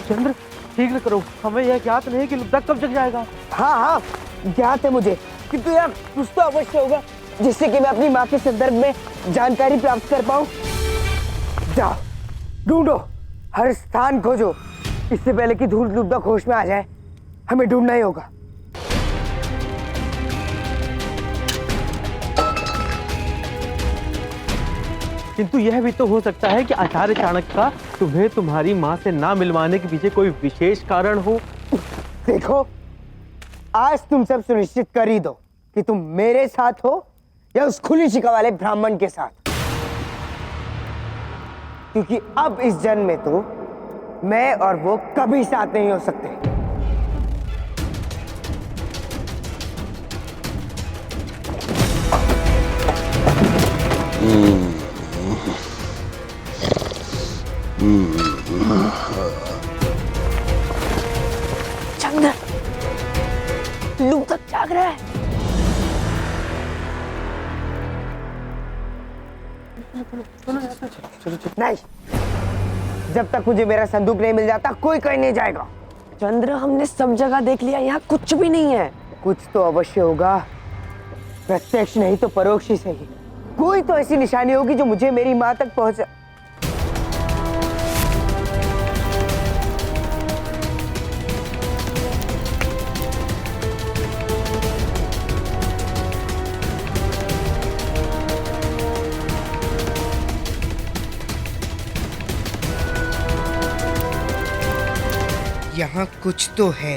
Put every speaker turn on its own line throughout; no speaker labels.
चंद्र ठीक न करो, हमें यह ज्ञात नहीं कि लुब्धक कब जग जाएगा।
हाँ हाँ ज्ञात है मुझे, किंतु यार कुछ तो अवश्य होगा जिससे कि मैं अपनी माँ के संदर्भ में जानकारी प्राप्त कर पाऊं। जाओ ढूंढो, हर स्थान खोजो, इससे पहले कि धूल लुब्धक होश में आ जाए। हमें ढूंढना ही होगा।
किंतु यह भी तो हो सकता है कि आचार्य चाणक्य का तुम्हें तुम्हारी माँ से ना मिलवाने के पीछे कोई विशेष कारण हो।
देखो आज तुम सब सुनिश्चित कर ही दो कि तुम मेरे साथ हो या उस खुली शिखा वाले ब्राह्मण के साथ, क्योंकि अब इस जन्म में तो मैं और वो कभी साथ नहीं हो सकते। चंद्र लुब्धक जाग रहा है। नहीं, जब तक मुझे मेरा संदूक नहीं मिल जाता कोई कहीं नहीं जाएगा। चंद्र हमने सब जगह देख लिया, यहाँ कुछ भी नहीं है। कुछ तो अवश्य होगा, प्रत्यक्ष नहीं तो परोक्ष ही सही। कोई तो ऐसी निशानी होगी जो मुझे मेरी माँ तक पहुंचा। यहाँ कुछ तो है।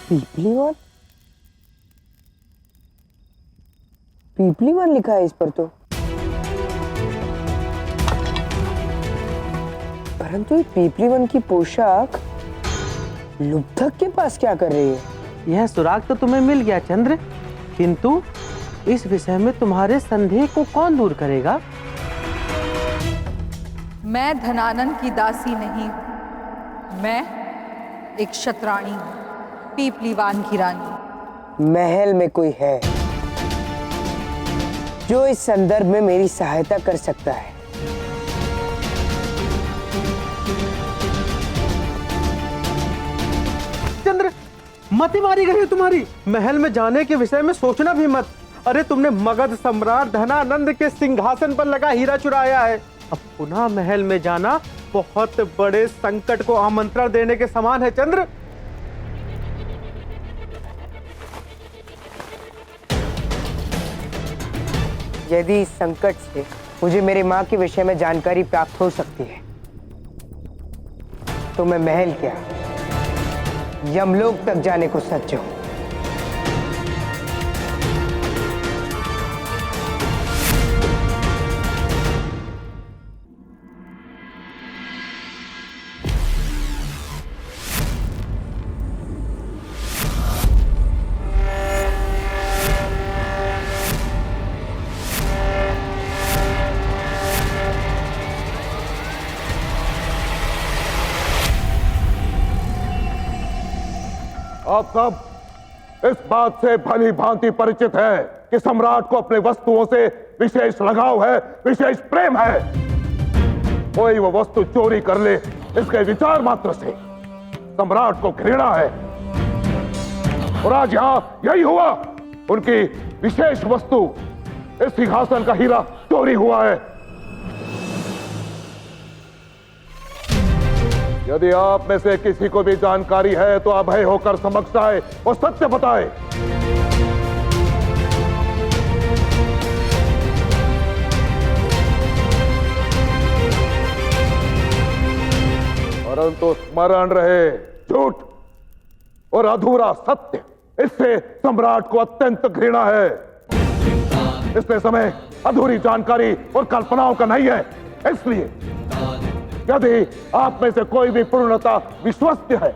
पीपलीवन, पीपलीवन लिखा है इस पर तो, परंतु ये पीपलीवन की पोशाक लुब्धक के पास क्या कर रही है?
यह सुराग तो तुम्हें मिल गया चंद्र, किंतु इस विषय में तुम्हारे संदेह को कौन दूर करेगा?
मैं धनानंद की दासी नहीं हूं, मैं एक क्षत्राणी हूं, पीपलीवान की रानी।
महल में कोई है जो इस संदर्भ में मेरी सहायता कर सकता है।
चंद्र मति मारी गई है तुम्हारी, महल में जाने के विषय में सोचना भी मत। अरे तुमने मगध सम्राट धनानंद के सिंहासन पर लगा हीरा चुराया है, अब पुनः महल में जाना बहुत बड़े संकट को आमंत्रण देने के समान है चंद्र।
यदि इस संकट से मुझे मेरी माँ के विषय में जानकारी प्राप्त हो सकती है तो मैं महल क्या यमलोक तक जाने को सज्ज हूं।
आप सब इस बात से भली भांति परिचित है कि सम्राट को अपने वस्तुओं से विशेष लगाव है, विशेष प्रेम है। कोई वो वस्तु चोरी कर ले, इसके विचार मात्र से सम्राट को घृणा है। और आज यहां यही हुआ। उनकी विशेष वस्तु, इस सिंहासन का हीरा चोरी हुआ है। यदि आप में से किसी को भी जानकारी है तो अभय होकर समक्ष आए और सत्य बताए। परंतु स्मरण रहे, झूठ और अधूरा सत्य, इससे सम्राट को अत्यंत घृणा है। इसलिए समय अधूरी जानकारी और कल्पनाओं का नहीं है। इसलिए यदि आप में से कोई भी पूर्णतः विश्वस्त है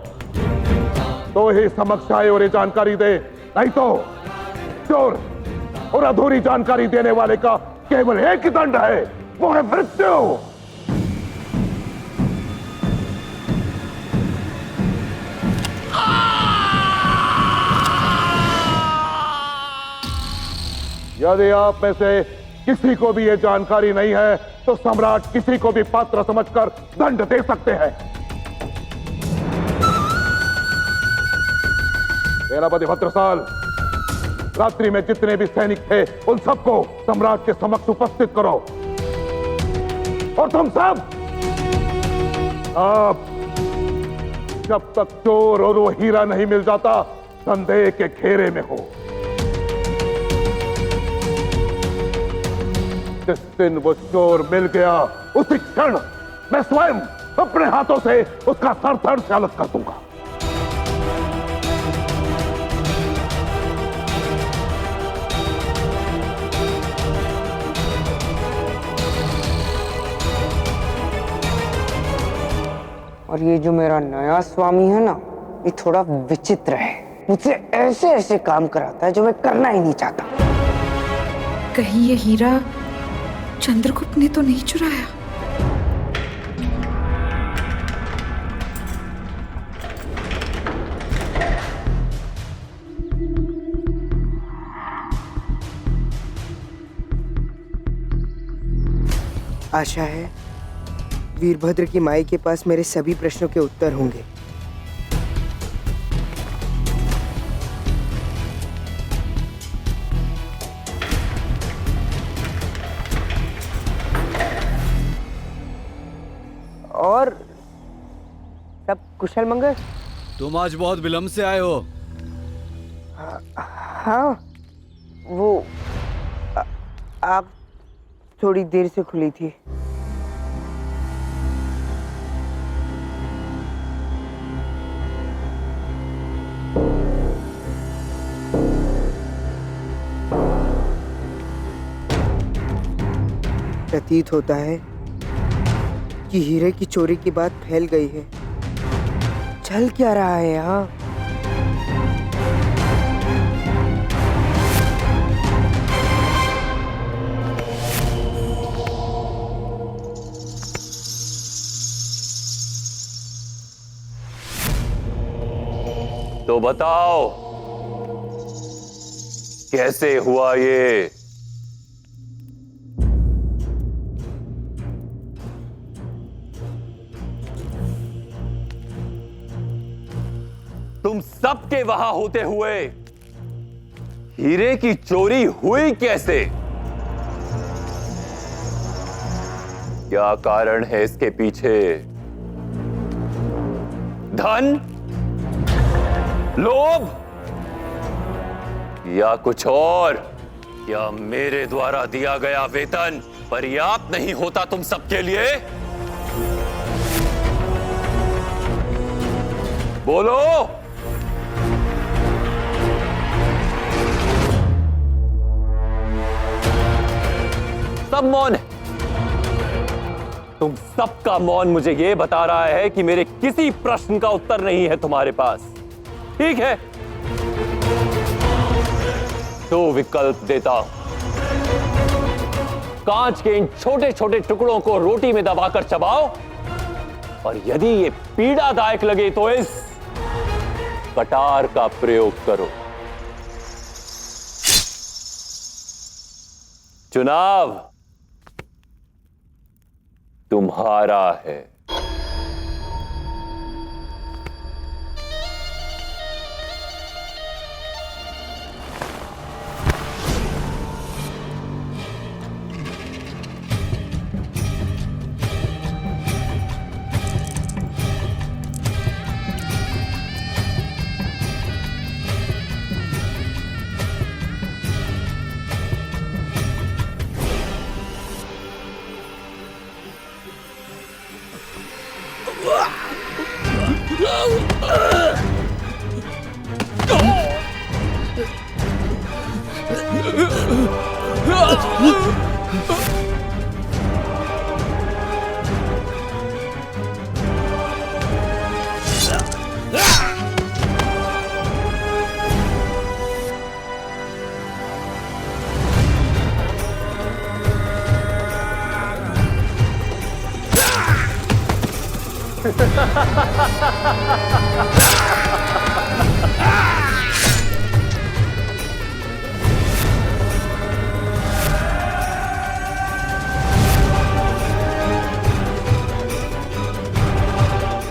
तो ही समक्ष आए और ये जानकारी दे, नहीं तो चोर और अधूरी जानकारी देने वाले का केवल एक ही दंड है, वो है मृत्यु। यदि आप में से किसी को भी यह जानकारी नहीं है तो सम्राट किसी को भी पात्र समझकर दंड दे सकते हैं। सेनापति भद्रसाल, रात्रि में जितने भी सैनिक थे उन सबको सम्राट के समक्ष उपस्थित करो। और तुम सब आप जब तक चोर और वो हीरा नहीं मिल जाता संदेह के घेरे में हो। जिस दिन वो चोर मिल गया उसी क्षण मैं स्वयं अपने हाथों से उसका सर धड़ से अलग कर दूंगा।
और ये जो मेरा नया स्वामी है ना, ये थोड़ा विचित्र है। मुझसे ऐसे ऐसे काम कराता है जो मैं करना ही नहीं चाहता।
कहीं ये हीरा चंद्रगुप्त ने तो नहीं चुराया?
आशा है वीरभद्र की माई के पास मेरे सभी प्रश्नों के उत्तर होंगे। और सब कुशल मंगल?
तुम आज बहुत विलंब से आए हो।
हाँ, वो आप थोड़ी देर से खुली थी। प्रतीत होता है कि हीरे की चोरी की बात फैल गई है। चल क्या रहा है यहाँ?
तो बताओ कैसे हुआ ये? तुम सबके वहां होते हुए हीरे की चोरी हुई कैसे? क्या कारण है इसके पीछे? धन, लोभ या कुछ और? क्या मेरे द्वारा दिया गया वेतन पर्याप्त नहीं होता तुम सबके लिए? बोलो। सब मौन है। तुम सबका मौन मुझे यह बता रहा है कि मेरे किसी प्रश्न का उत्तर नहीं है तुम्हारे पास। ठीक है, दो विकल्प देता हूं। कांच के इन छोटे छोटे टुकड़ों को रोटी में दबाकर चबाओ, और यदि ये पीड़ादायक लगे तो कटार का प्रयोग करो। चुनाव तुम्हारा है।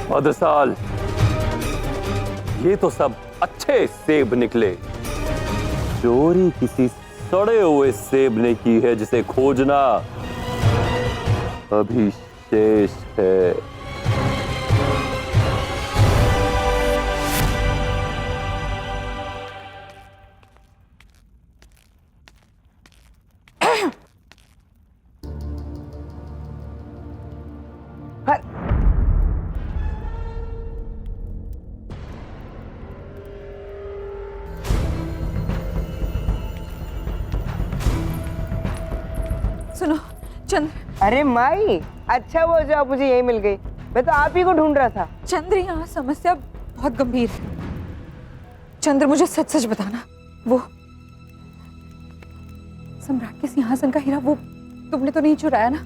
मदसाल, ये तो सब अच्छे सेब निकले। चोरी किसी सड़े हुए सेब ने की है, जिसे खोजना अभी शेष है।
सुनो चंद्र।
अरे माई, अच्छा वो जो आप मुझे यही मिल गई। मैं तो आप ही को ढूंढ रहा था।
चंद्र, यहाँ समस्या बहुत गंभीर है। चंद्र, मुझे सच सच बताना, वो सम्राट के सिंहासन का हीरा वो तुमने तो नहीं चुराया ना?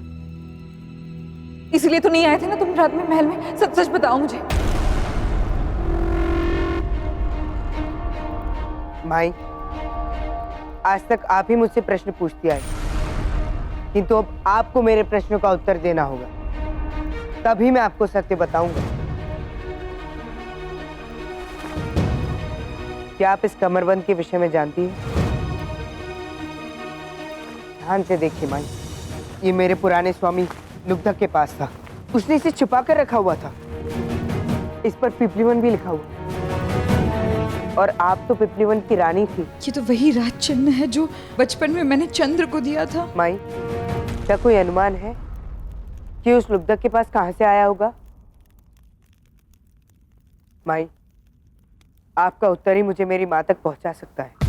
इसलिए तो नहीं आए थे ना तुम रात में महल में? सच सच बताओ मुझे।
माई, आज तक आप ही मुझसे प्रश्न पूछती आई, किंतु अब आपको मेरे प्रश्नों का उत्तर देना होगा, तभी मैं आपको सत्य बताऊंगा। क्या आप इस कमरबंद के विषय में जानती हैं? ध्यान से देखिए माई, ये मेरे पुराने स्वामी लुब्धक के पास था। उसने इसे छुपा कर रखा हुआ था। इस पर पिपलीवन भी लिखा हुआ, और आप तो पिपलीवन की रानी थी।
ये तो वही राज चिन्ह है जो बचपन में मैंने चंद्र को दिया था।
माई, क्या कोई अनुमान है कि उस लुब्धक के पास कहां से आया होगा? माई, आपका उत्तर ही मुझे मेरी मां तक पहुंचा सकता है।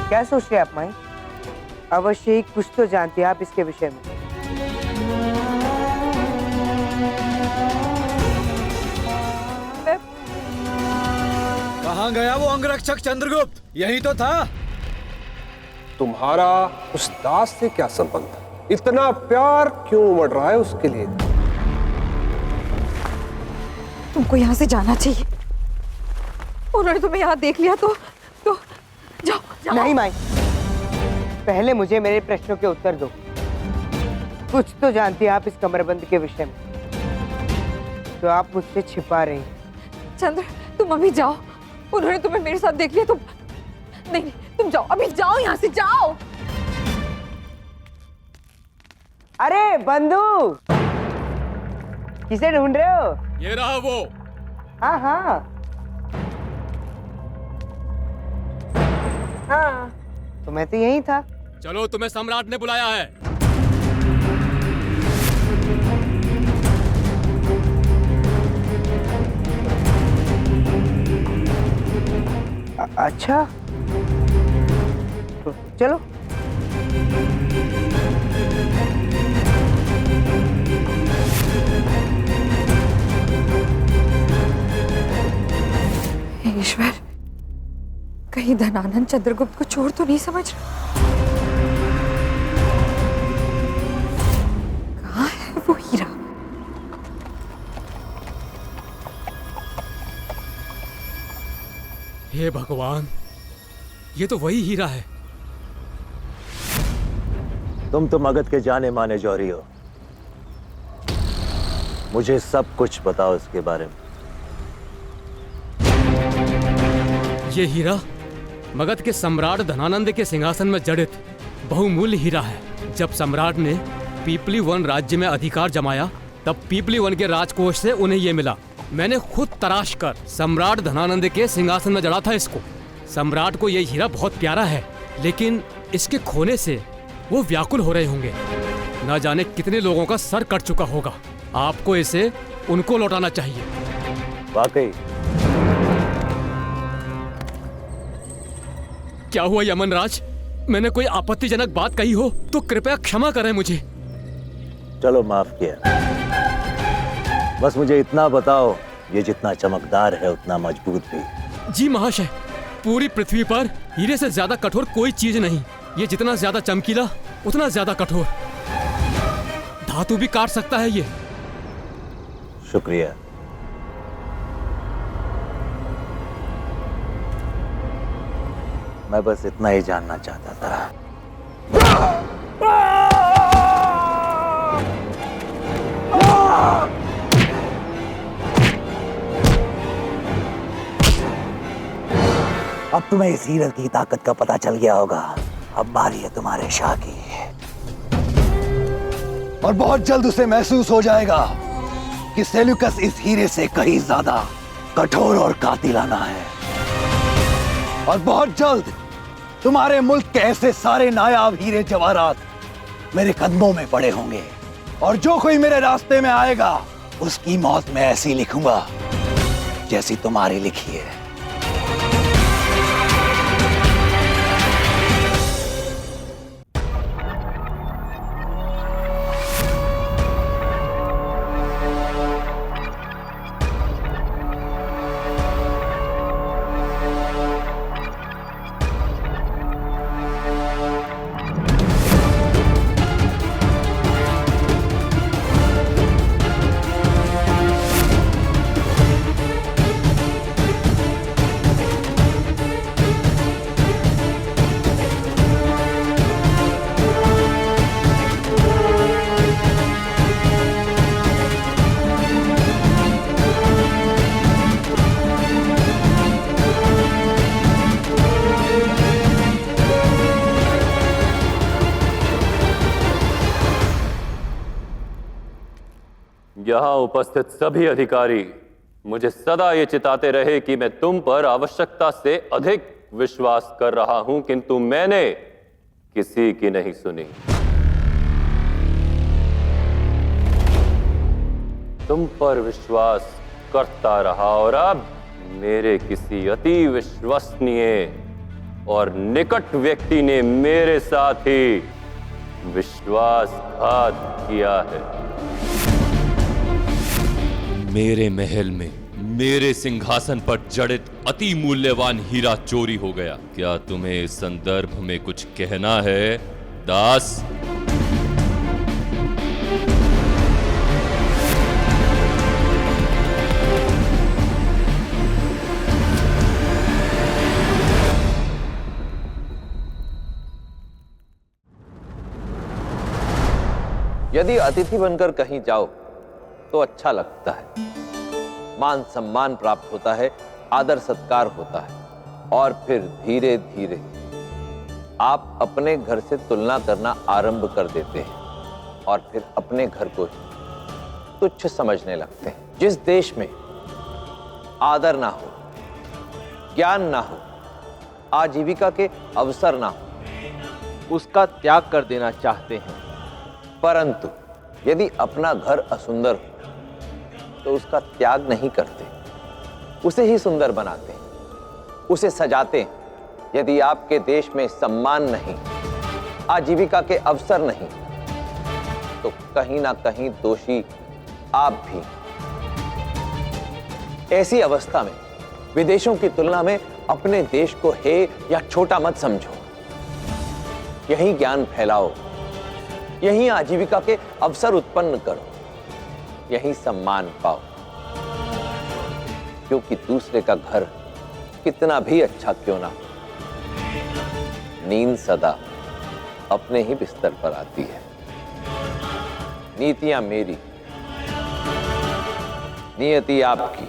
क्या सोच रहे आप माई? अवश्य ही कुछ तो जानती हैं आप इसके विषय में।
कहाँ गया वो अंगरक्षक चंद्रगुप्त? यही तो था।
तुम्हारा उस दास से क्या संबंध? इतना प्यार क्यों उमड़ रहा है उसके लिए?
तुमको यहाँ से जाना चाहिए। उन्होंने तुम्हें यहाँ देख लिया तो जाओ, जाओ।
नहीं माई, पहले मुझे मेरे प्रश्नों के उत्तर दो। कुछ तो जानती हैं आप इस कमरबंद के विषय में, तो आप मुझसे छिपा रही हैं।
चंद्र, तुम अभी जाओ। उन्होंने तुम्हें मेरे साथ देख लिया। तुम नहीं, तुम जाओ, अभी जाओ, यहाँ से जाओ।
अरे बंधु, किसे ढूंढ रहे हो?
ये रहा वो।
हाँ हाँ हाँ, तो मैं तो यही था।
चलो, तुम्हें सम्राट ने बुलाया है।
अच्छा, तो चलो।
हे ईश्वर, कहीं धनानंद चंद्रगुप्त को चोर तो नहीं समझ रहा? कहाँ है वो हीरा?
हे भगवान, ये तो वही हीरा है।
तुम तो मगध के जाने माने जौहरी हो, मुझे सब कुछ बताओ इसके बारे में।
ये हीरा मगध के सम्राट धनानंद के सिंहासन में जड़ित बहुमूल्य हीरा है। जब सम्राट ने पीपली वन राज्य में अधिकार जमाया, तब पीपली वन के राजकोष से उन्हें ये मिला। मैंने खुद तराश कर सम्राट धनानंद के सिंहासन में जड़ा था इसको। सम्राट को यह हीरा बहुत प्यारा है, लेकिन इसके खोने से वो व्याकुल हो रहे होंगे। न जाने कितने लोगों का सर कट चुका होगा। आपको इसे उनको लौटाना चाहिए।
वाकई?
क्या हुआ यमनराज? मैंने कोई आपत्तिजनक बात कही हो तो कृपया क्षमा करें मुझे।
चलो, माफ किया। बस मुझे इतना बताओ, ये जितना चमकदार है उतना मजबूत भी।
जी महाशय, पूरी पृथ्वी पर हीरे से ज्यादा कठोर कोई चीज नहीं। ये जितना ज्यादा चमकीला उतना ज्यादा कठोर। धातु भी काट सकता है ये।
शुक्रिया। मैं बस इतना ही जानना चाहता था। अब तुम्हें इस हीरे की ताकत का पता चल गया होगा। अब बारी है तुम्हारे शाह की, और बहुत जल्द उसे महसूस हो जाएगा कि सेल्यूकस इस हीरे से कहीं ज्यादा कठोर और कातिलाना है। और बहुत जल्द तुम्हारे मुल्क के ऐसे सारे नायाब हीरे जवाहरात मेरे कदमों में पड़े होंगे, और जो कोई मेरे रास्ते में आएगा उसकी मौत मैं ऐसी लिखूंगा जैसी तुम्हारी लिखी है।
यहां उपस्थित सभी अधिकारी मुझे सदा ये चिताते रहे कि मैं तुम पर आवश्यकता से अधिक विश्वास कर रहा हूं, किंतु मैंने किसी की नहीं सुनी। तुम पर विश्वास करता रहा, और अब मेरे किसी अति विश्वसनीय और निकट व्यक्ति ने मेरे साथ ही विश्वासघात किया है।
मेरे महल में मेरे सिंहासन पर जड़ित अति मूल्यवान हीरा चोरी हो गया। क्या तुम्हें इस संदर्भ में कुछ कहना है, दास?
यदि अतिथि बनकर कहीं जाओ तो अच्छा लगता है, मान सम्मान प्राप्त होता है, आदर सत्कार होता है, और फिर धीरे धीरे आप अपने घर से तुलना करना आरंभ कर देते हैं और फिर अपने घर को ही तुच्छ समझने लगते हैं। जिस देश में आदर ना हो, ज्ञान ना हो, आजीविका के अवसर ना हो, उसका त्याग कर देना चाहते हैं। परंतु यदि अपना घर असुंदर हो तो उसका त्याग नहीं करते, उसे ही सुंदर बनाते हैं। उसे सजाते हैं। यदि आपके देश में सम्मान नहीं, आजीविका के अवसर नहीं, तो कहीं ना कहीं दोषी आप भी। ऐसी अवस्था में विदेशों की तुलना में अपने देश को हे या छोटा मत समझो। यहीं ज्ञान फैलाओ, यहीं आजीविका के अवसर उत्पन्न करो, यहीं सम्मान पाओ। क्योंकि दूसरे का घर कितना भी अच्छा क्यों ना हो, नींद सदा अपने ही बिस्तर पर आती है। नीतियां मेरी, नियति आपकी।